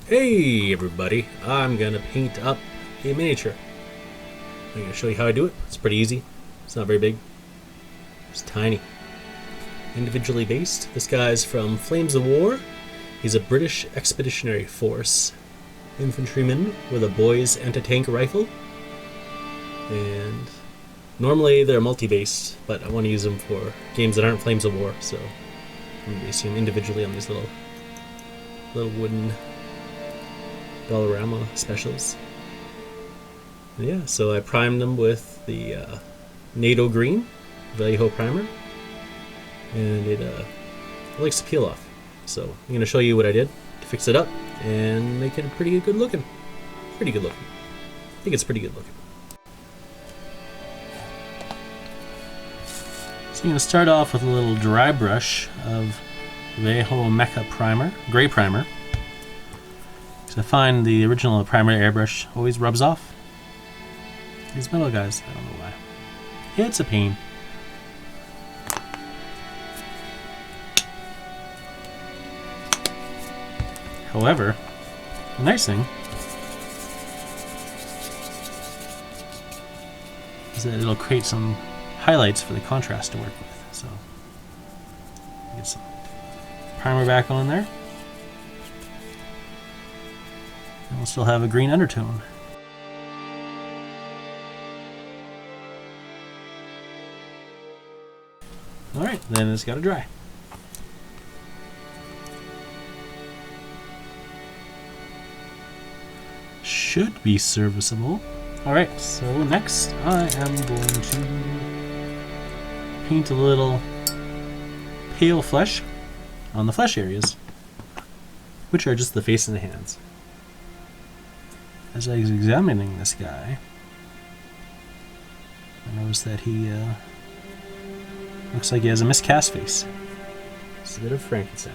Hey everybody, I'm gonna paint up a miniature. I'm gonna show you how I do it. It's pretty easy. It's not very big. It's tiny. Individually based. This guy's from Flames of War. He's a British Expeditionary Force Infantryman with a boys anti-tank rifle. And normally they're multi-based, but I want to use them for games that aren't Flames of War, so I'm basing them individually on these little wooden Dollarama specials. And yeah, so I primed them with the NATO Green Vallejo primer, and it likes to peel off. So I'm going to show you what I did to fix it up and make it pretty good looking. Pretty good looking. I think it's pretty good looking. So you're going to start off with a little dry brush of Vallejo Mecha primer, gray primer. I find the original primer airbrush always rubs off. These metal guys, I don't know why. It's a pain. However, the nice thing is that it'll create some highlights for the contrast to work with. So, get some primer back on there. And we'll still have a green undertone. Alright, then it's got to dry. Should be serviceable. Alright, so next I am going to paint a little pale flesh on the flesh areas, which are just the face and the hands. As I was examining this guy, I noticed that he looks like he has a miscast face. It's a bit of Frankenstein.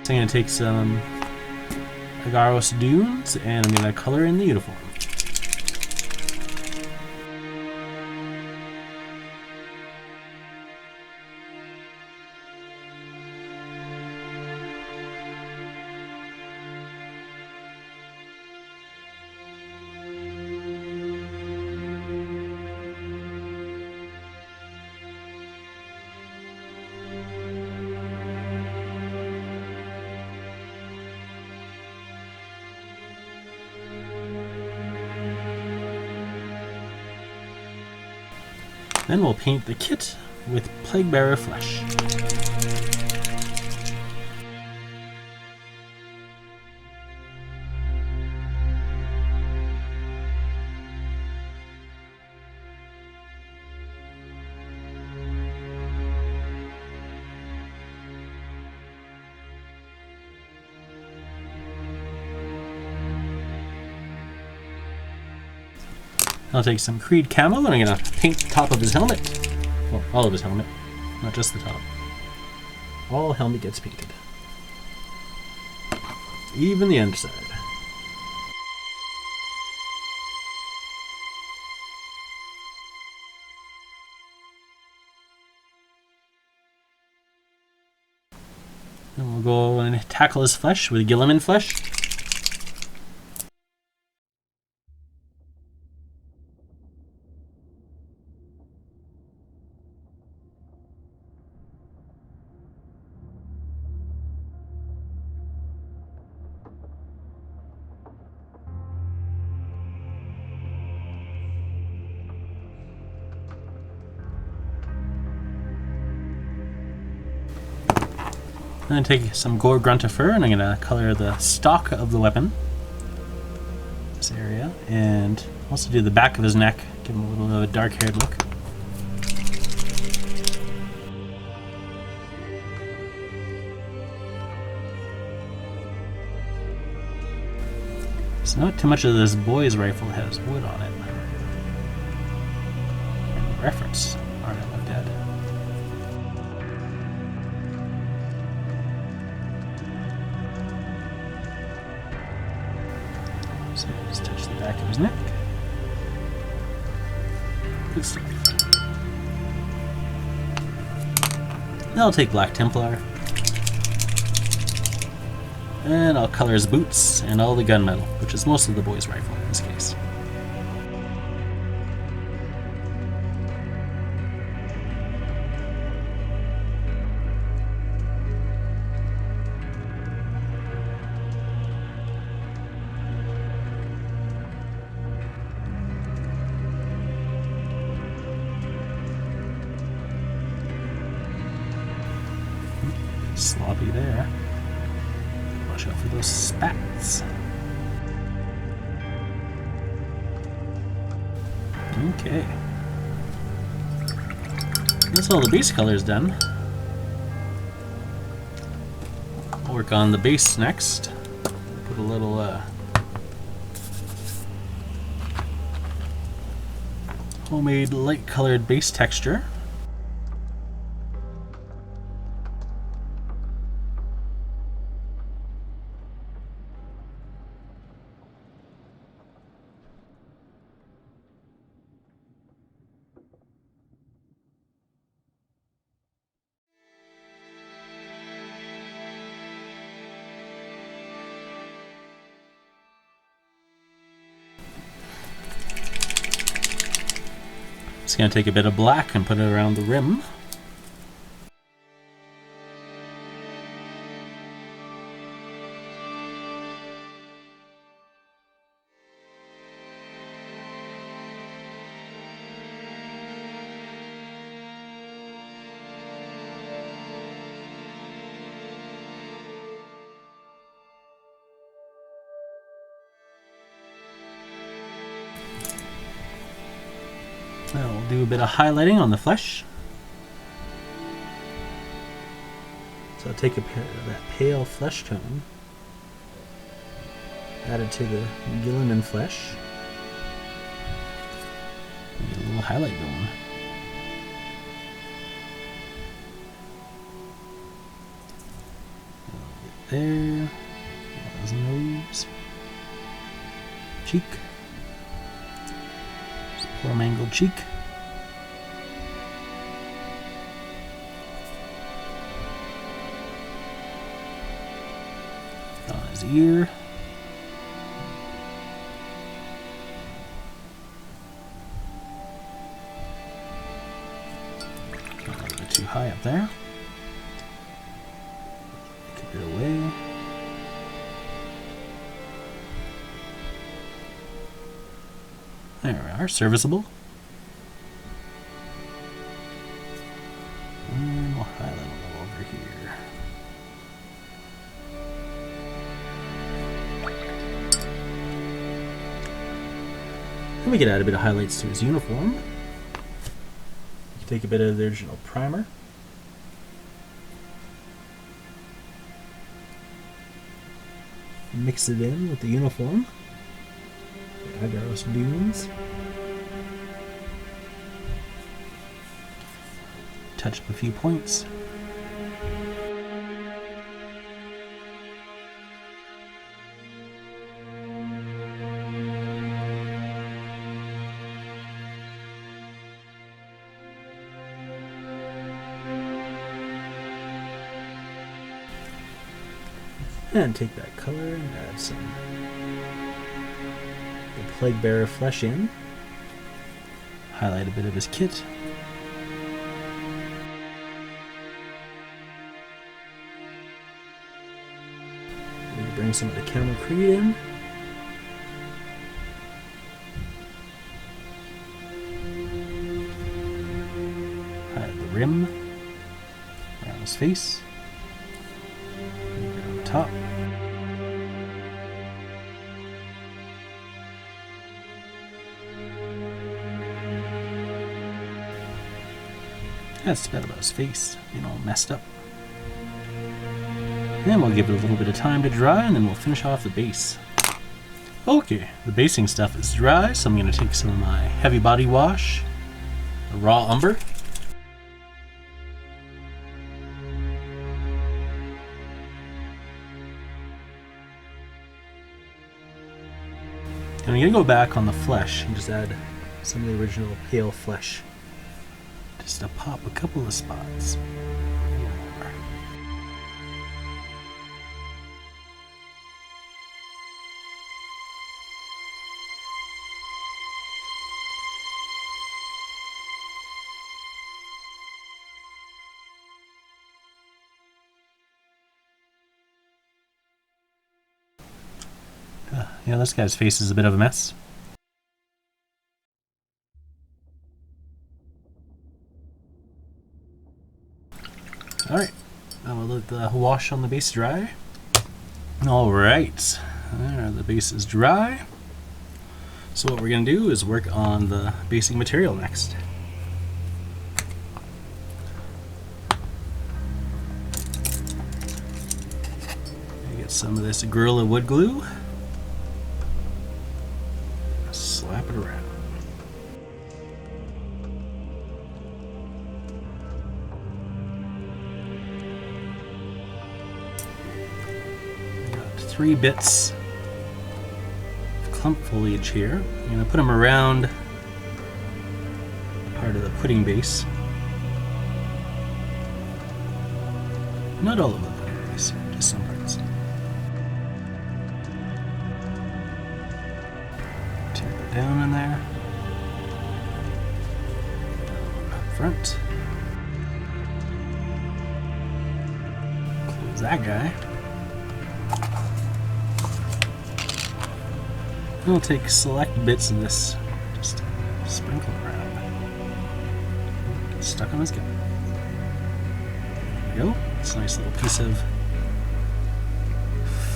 So I'm going to take some Agaros Dunes and I'm going to color in the uniform. Then we'll paint the kit with Plague Bearer flesh. I'll take some Creed Camo and I'm going to paint the top of his helmet. Well, all of his helmet, not just the top. All helmet gets painted. Even the underside. And we'll go and tackle his flesh with Gilliman flesh. I'm going to take some Gore Gruntifer and I'm going to color the stock of the weapon, this area, and also do the back of his neck, give him a little bit of a dark-haired look. So not too much of this boy's rifle has wood on it. Reference art I looked back of his neck. Good stuff. Now I'll take Black Templar. And I'll color his boots and all the gunmetal, which is most of the boy's rifle in this case. Sloppy there. Watch out for those spats. Okay. That's all the base colors done. I'll work on the base next. Put a little homemade light colored base texture. Just going to take a bit of black and put it around the rim. Now we'll do a bit of highlighting on the flesh. So I'll take that pale flesh tone, add it to the Gilliman flesh, and get a little highlight going. There, his nose, cheek. Poor mangled cheek. On his ear. A little bit too high up there. Get it away. There we are, serviceable. And we'll highlight a little over here. And we can add a bit of highlights to his uniform. We can take a bit of the original primer. Mix it in with the uniform. Agaros dunes. Touch up a few points. And take that color and add some Plague Bearer flesh in. Highlight a bit of his kit. Maybe bring some of the Camel Creed in. Highlight the rim around his face. On the top. That's about his face, all messed up. And we'll give it a little bit of time to dry, and then we'll finish off the base. Okay, the basing stuff is dry, so I'm going to take some of my heavy body wash, a raw umber. And I'm going to go back on the flesh and just add some of the original pale flesh. Just to pop a couple of spots. Yeah, this guy's face is a bit of a mess. Alright, now we'll let the wash on the base dry. Alright, there, the base is dry. So what we're going to do is work on the basing material next. Get some of this Gorilla wood glue. Slap it around. I got 3 bits of clump foliage here. I'm going to put them around part of the pudding base. Not all of the pudding base, just some parts. Down in there, down up front, close that guy. And we'll take select bits of this, just sprinkle around. Get stuck on this guy. There we go. It's a nice little piece of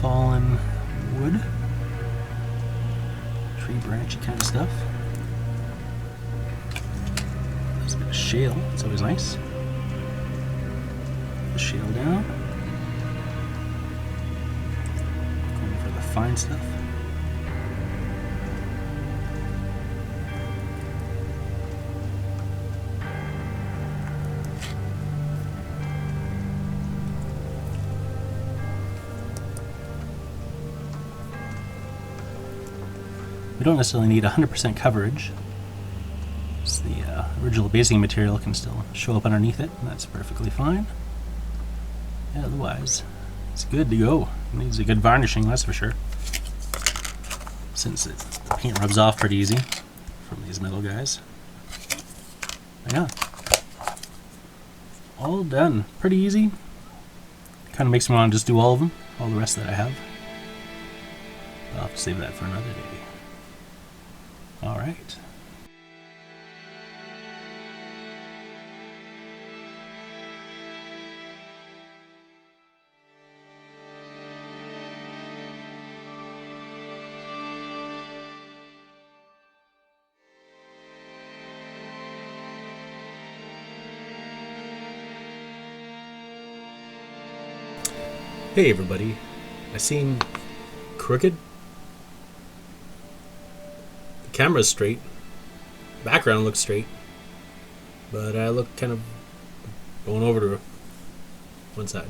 fallen wood. Tree branchy kind of stuff. There's a bit of shale, it's always nice. The shale down. Going for the fine stuff. We don't necessarily need 100% coverage, so the original basing material can still show up underneath it, and that's perfectly fine. Yeah, otherwise, it's good to go. It needs a good varnishing, that's for sure. Since the paint rubs off pretty easy from these metal guys. Yeah. All done. Pretty easy. Kind of makes me want to just do all of them, all the rest that I have. I'll have to save that for another day. All right. Hey everybody, I seem crooked? The camera's straight, background looks straight, but I look kind of going over to one side.